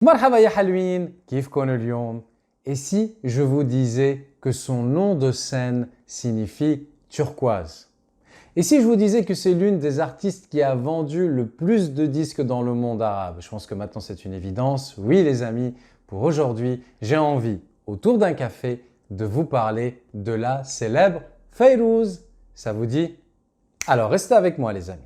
Marhaba ya Halouin, kifkon اليوم. Et si je vous disais que son nom de scène signifie turquoise? Et si je vous disais que c'est l'une des artistes qui a vendu le plus de disques dans le monde arabe? Je pense que maintenant c'est une évidence. Oui les amis, pour aujourd'hui, j'ai envie, autour d'un café, de vous parler de la célèbre Fayrouz. Ça vous dit? Alors restez avec moi les amis.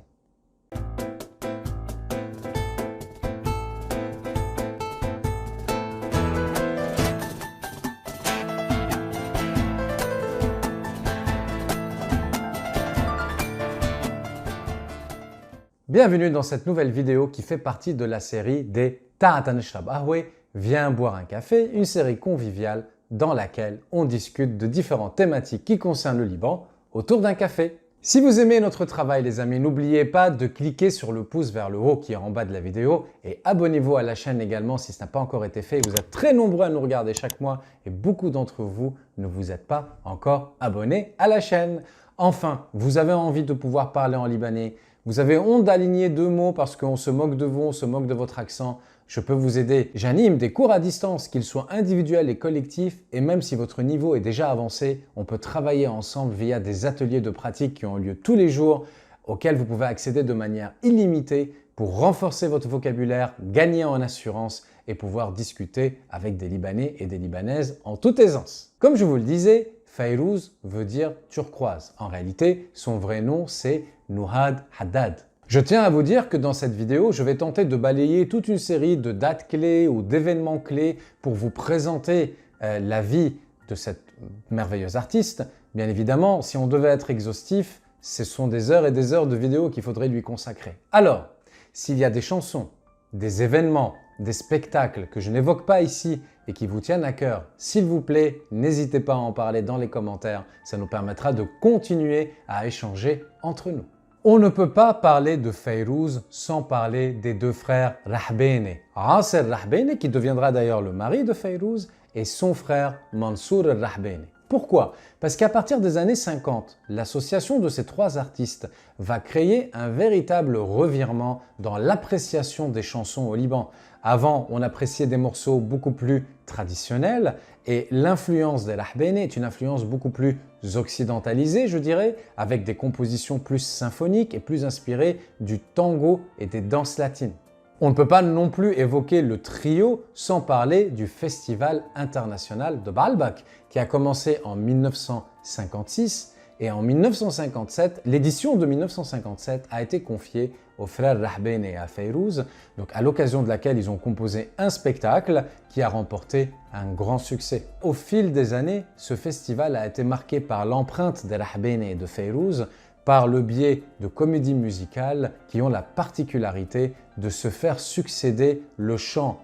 Bienvenue dans cette nouvelle vidéo qui fait partie de la série des Ta'ata Nishrab Ahwe, Viens boire un café, une série conviviale dans laquelle on discute de différentes thématiques qui concernent le Liban autour d'un café. Si vous aimez notre travail les amis, n'oubliez pas de cliquer sur le pouce vers le haut qui est en bas de la vidéo et abonnez-vous à la chaîne également si ce n'a pas encore été fait. Vous êtes très nombreux à nous regarder chaque mois et beaucoup d'entre vous ne vous êtes pas encore abonnés à la chaîne. Enfin, vous avez envie de pouvoir parler en libanais. Vous avez honte d'aligner deux mots parce qu'on se moque de vous, on se moque de votre accent. Je peux vous aider. J'anime des cours à distance, qu'ils soient individuels et collectifs. Et même si votre niveau est déjà avancé, on peut travailler ensemble via des ateliers de pratique qui ont lieu tous les jours, auxquels vous pouvez accéder de manière illimitée pour renforcer votre vocabulaire, gagner en assurance et pouvoir discuter avec des Libanais et des Libanaises en toute aisance. Comme je vous le disais, Fayrouz veut dire turquoise. En réalité, son vrai nom, c'est Nouhad Haddad. Je tiens à vous dire que dans cette vidéo, je vais tenter de balayer toute une série de dates clés ou d'événements clés pour vous présenter la vie de cette merveilleuse artiste. Bien évidemment, si on devait être exhaustif, ce sont des heures et des heures de vidéos qu'il faudrait lui consacrer. Alors, s'il y a des chansons, des événements, des spectacles que je n'évoque pas ici et qui vous tiennent à cœur, s'il vous plaît, n'hésitez pas à en parler dans les commentaires. Ça nous permettra de continuer à échanger entre nous. On ne peut pas parler de Fayrouz sans parler des deux frères Rahbeni. Asser Rahbeni, qui deviendra d'ailleurs le mari de Fayrouz, et son frère Mansour Rahbeni. Pourquoi? Parce qu'à partir des années 50, l'association de ces trois artistes va créer un véritable revirement dans l'appréciation des chansons au Liban. Avant, on appréciait des morceaux beaucoup plus traditionnels et l'influence des Rahbeni est une influence beaucoup plus occidentalisée, je dirais, avec des compositions plus symphoniques et plus inspirées du tango et des danses latines. On ne peut pas non plus évoquer le trio sans parler du Festival international de Baalbek qui a commencé en 1956 et en 1957, l'édition de 1957 a été confiée aux frères Rahbeni et à Fayrouz, donc à l'occasion de laquelle ils ont composé un spectacle qui a remporté un grand succès. Au fil des années, ce festival a été marqué par l'empreinte des Rahbeni et de Fayrouz par le biais de comédies musicales qui ont la particularité de se faire succéder le chant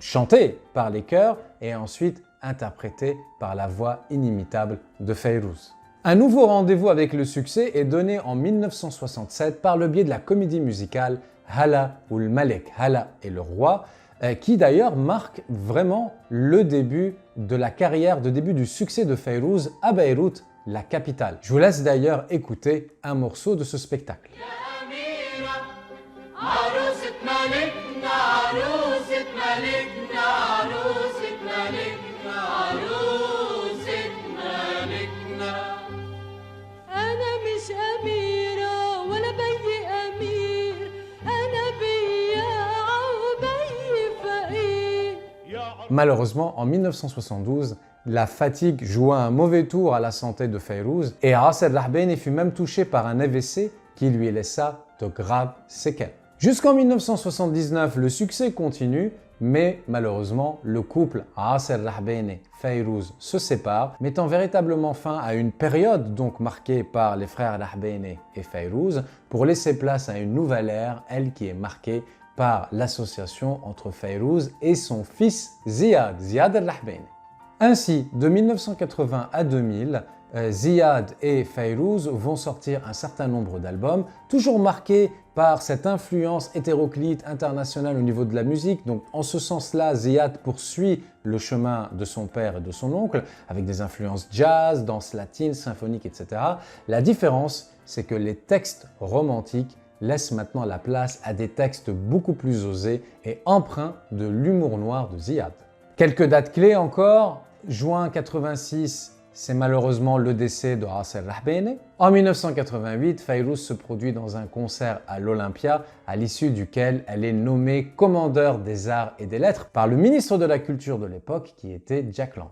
chanté par les chœurs et ensuite interprété par la voix inimitable de Fayrouz. Un nouveau rendez-vous avec le succès est donné en 1967 par le biais de la comédie musicale Hala oul Malek, Hala et le roi, qui d'ailleurs marque vraiment le début de la carrière, le début du succès de Fayrouz à Beyrouth, la capitale. Je vous laisse d'ailleurs écouter un morceau de ce spectacle. Malheureusement, en 1972, la fatigue joua un mauvais tour à la santé de Fayrouz et Asser Rahbeni fut même touché par un AVC qui lui laissa de graves séquelles. Jusqu'en 1979, le succès continue, mais malheureusement, le couple Asser Rahbeni-Fayrouz se sépare, mettant véritablement fin à une période donc marquée par les frères Rahbeni et Fayrouz pour laisser place à une nouvelle ère, elle qui est marquée par l'association entre Fayrouz et son fils Ziad al-Rahbeni. Ainsi, de 1980 à 2000, Ziad et Fayrouz vont sortir un certain nombre d'albums, toujours marqués par cette influence hétéroclite internationale au niveau de la musique. Donc en ce sens-là, Ziad poursuit le chemin de son père et de son oncle, avec des influences jazz, danse latine, symphonique, etc. La différence, c'est que les textes romantiques laisse maintenant la place à des textes beaucoup plus osés et empreints de l'humour noir de Ziad. Quelques dates clés encore. Juin 86, c'est malheureusement le décès de Ras El Rahbani. En 1988, Fayrouz se produit dans un concert à l'Olympia, à l'issue duquel elle est nommée commandeur des arts et des lettres par le ministre de la Culture de l'époque, qui était Jack Lang.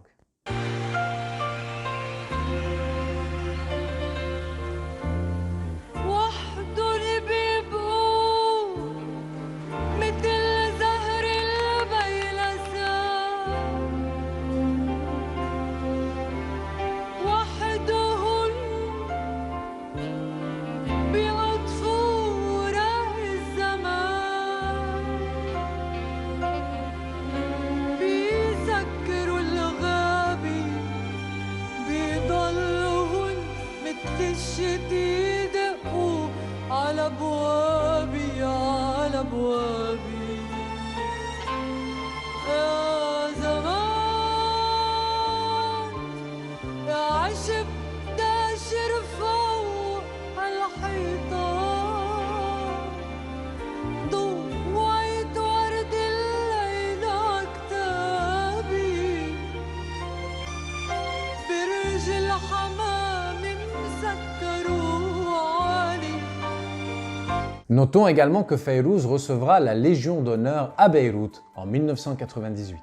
Notons également que Fayrouz recevra la Légion d'honneur à Beyrouth en 1998.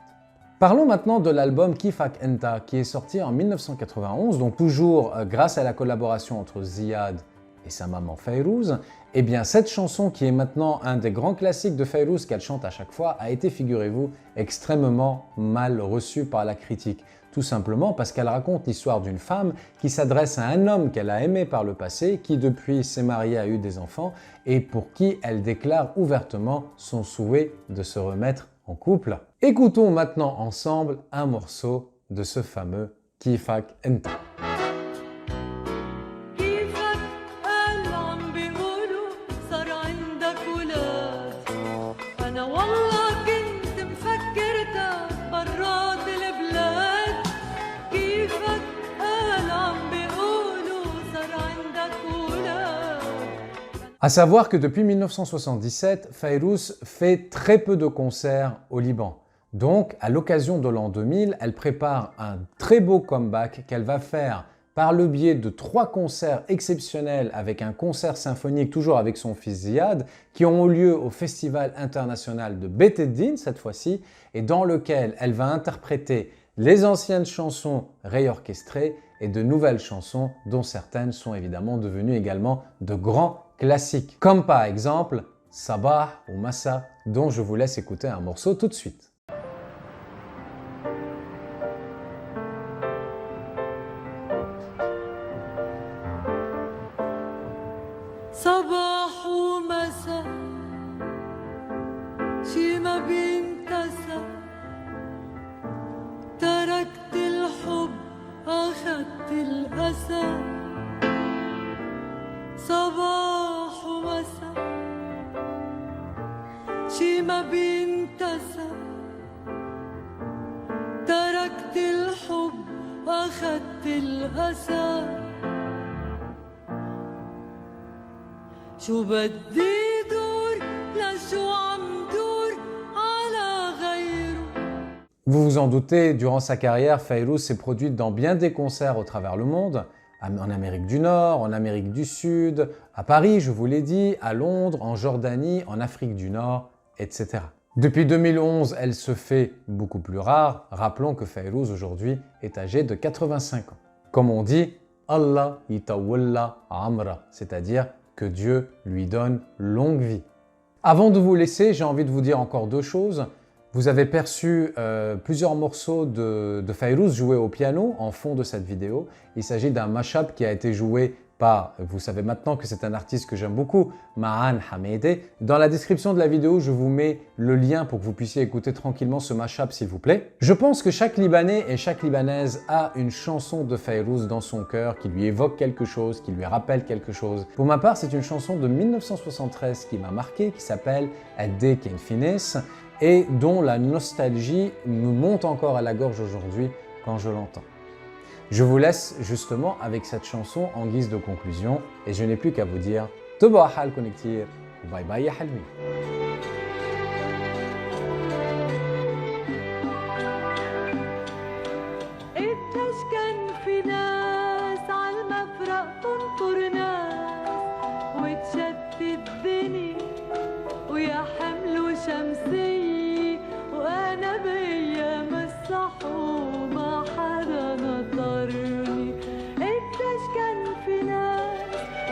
Parlons maintenant de l'album Kifak Enta qui est sorti en 1991, donc toujours grâce à la collaboration entre Ziad et sa maman Fayrouz. Eh bien cette chanson qui est maintenant un des grands classiques de Fayrouz qu'elle chante à chaque fois a été, figurez-vous, extrêmement mal reçue par la critique. Tout simplement parce qu'elle raconte l'histoire d'une femme qui s'adresse à un homme qu'elle a aimé par le passé, qui depuis s'est marié, a eu des enfants et pour qui elle déclare ouvertement son souhait de se remettre en couple. Écoutons maintenant ensemble un morceau de ce fameux Kifak Enta. À savoir que depuis 1977, Fayrouz fait très peu de concerts au Liban. Donc, à l'occasion de l'an 2000, elle prépare un très beau comeback qu'elle va faire par le biais de 3 concerts exceptionnels avec un concert symphonique, toujours avec son fils Ziad, qui ont eu lieu au Festival international de Bet Eddin cette fois-ci, et dans lequel elle va interpréter les anciennes chansons réorchestrées et de nouvelles chansons dont certaines sont évidemment devenues également de grands classiques, comme par exemple Sabah ou Massa, dont je vous laisse écouter un morceau tout de suite. صباح ومساء شي ما بينتسى تركت الحب أخدت الأسى صباح ومساء شي ما بينتسى تركت الحب أخدت الأسى شو بدي دور لشو عم دور على غيره. Vous vous en doutez, durant sa carrière, Fayrouz s'est produite dans bien des concerts au travers le monde, en Amérique du Nord, en Amérique du Sud, à Paris, je vous l'ai dit, à Londres, en Jordanie, en Afrique du Nord, etc. Depuis 2011, elle se fait beaucoup plus rare. Rappelons que Fayrouz aujourd'hui est âgée de 85 ans. Comme on dit, Allah yitawalla amra, c'est-à-dire que Dieu lui donne longue vie. Avant de vous laisser, j'ai envie de vous dire encore 2 choses. Vous avez perçu plusieurs morceaux de Fayrouz joués au piano en fond de cette vidéo. Il s'agit d'un mashup qui a été joué par, vous savez maintenant que c'est un artiste que j'aime beaucoup, Ma'an Hamede. Dans la description de la vidéo, je vous mets le lien pour que vous puissiez écouter tranquillement ce mashup s'il vous plaît. Je pense que chaque Libanais et chaque Libanaise a une chanson de Fayrouz dans son cœur qui lui évoque quelque chose, qui lui rappelle quelque chose. Pour ma part, c'est une chanson de 1973 qui m'a marqué, qui s'appelle Adde Ken Finis et dont la nostalgie me monte encore à la gorge aujourd'hui quand je l'entends. Je vous laisse justement avec cette chanson en guise de conclusion et je n'ai plus qu'à vous dire تبعوا حالكم كتير وباي باي يا حلوين. قديش كان في ناس عالمفرق تنطر ناس وتشتت الدنيا ويا حمل وشمسية وأنا بأيام الصحو ما حدا نطرني. قديش كان في ناس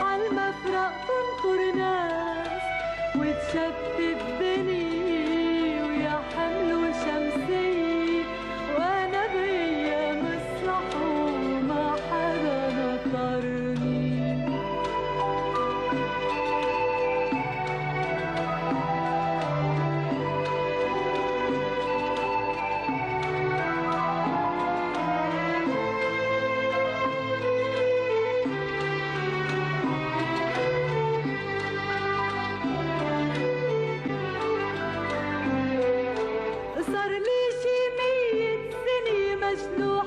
عالمفرق تنطر ناس وتشتت الدنيا ويا حمل وشمسية وأنا بأيام الصحو ما حدا نطرني. صار لي شي 100 سنة مجنوح